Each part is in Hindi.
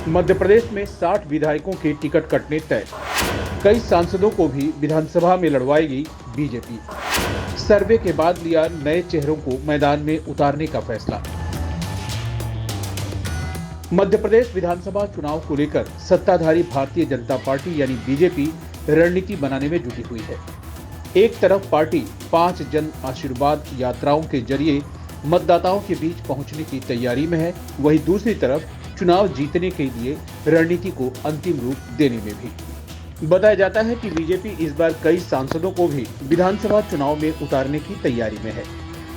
मध्य प्रदेश में 60 विधायकों के टिकट कटने तय। कई सांसदों को भी विधानसभा में लड़वाएगी बीजेपी। सर्वे के बाद लिया नए चेहरों को मैदान में उतारने का फैसला। मध्य प्रदेश विधानसभा चुनाव को लेकर सत्ताधारी भारतीय जनता पार्टी यानी बीजेपी रणनीति बनाने में जुटी हुई है। एक तरफ पार्टी 5 जन आशीर्वाद यात्राओं के जरिए मतदाताओं के बीच पहुंचने की तैयारी में है, वहीं दूसरी तरफ चुनाव जीतने के लिए रणनीति को अंतिम रूप देने में भी। बताया जाता है कि बीजेपी इस बार कई सांसदों को भी विधानसभा चुनाव में उतारने की तैयारी में है।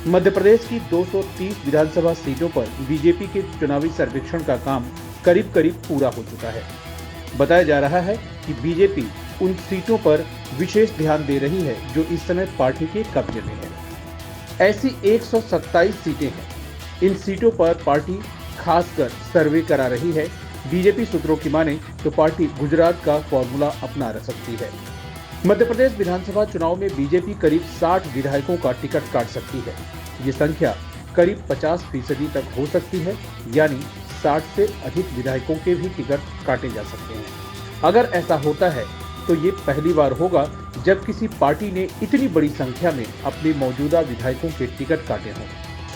मध्य प्रदेश की 230 विधानसभा सीटों पर बीजेपी के चुनावी सर्वेक्षण का काम करीब पूरा हो चुका है। बताया जा रहा है कि बीजेपी उन सीटों पर विशेष ध्यान दे रही है जो इस समय पार्टी के कब्जे में है। ऐसी 127 सीटें हैं। इन सीटों पर पार्टी खासकर सर्वे करा रही है। बीजेपी सूत्रों की माने तो पार्टी गुजरात का फॉर्मूला अपना सकती है। मध्य प्रदेश विधानसभा चुनाव में बीजेपी करीब 60 विधायकों का टिकट काट सकती है। ये संख्या करीब 50% तक हो सकती है, यानी 60 से अधिक विधायकों के भी टिकट काटे जा सकते हैं। अगर ऐसा होता है तो ये पहली बार होगा जब किसी पार्टी ने इतनी बड़ी संख्या में अपने मौजूदा विधायकों के टिकट काटे हों।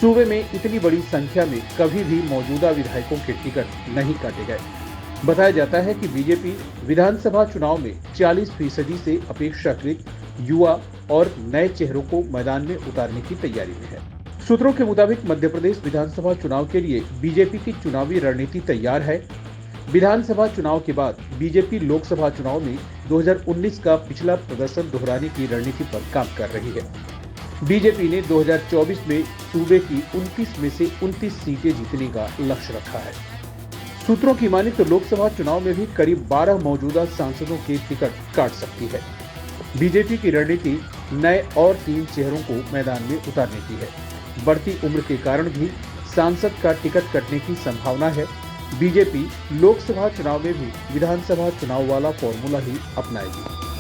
सूबे में इतनी बड़ी संख्या में कभी भी मौजूदा विधायकों के टिकट नहीं काटे गए। बताया जाता है कि बीजेपी विधानसभा चुनाव में 40% से अपेक्षाकृत युवा और नए चेहरों को मैदान में उतारने की तैयारी में है। सूत्रों के मुताबिक मध्य प्रदेश विधानसभा चुनाव के लिए बीजेपी की चुनावी रणनीति तैयार है। विधानसभा चुनाव के बाद बीजेपी लोकसभा चुनाव में 2019 का पिछला प्रदर्शन दोहराने की रणनीति पर काम कर रही है। बीजेपी ने 2024 में सूबे की 29 में से 29 सीटें जीतने का लक्ष्य रखा है। सूत्रों की माने तो लोकसभा चुनाव में भी करीब 12 मौजूदा सांसदों के टिकट काट सकती है। बीजेपी की रणनीति नए और 3 चेहरों को मैदान में उतारने की है। बढ़ती उम्र के कारण भी सांसद का टिकट कटने की संभावना है। बीजेपी लोकसभा चुनाव में भी विधानसभा चुनाव वाला फॉर्मूला ही अपनाएगी।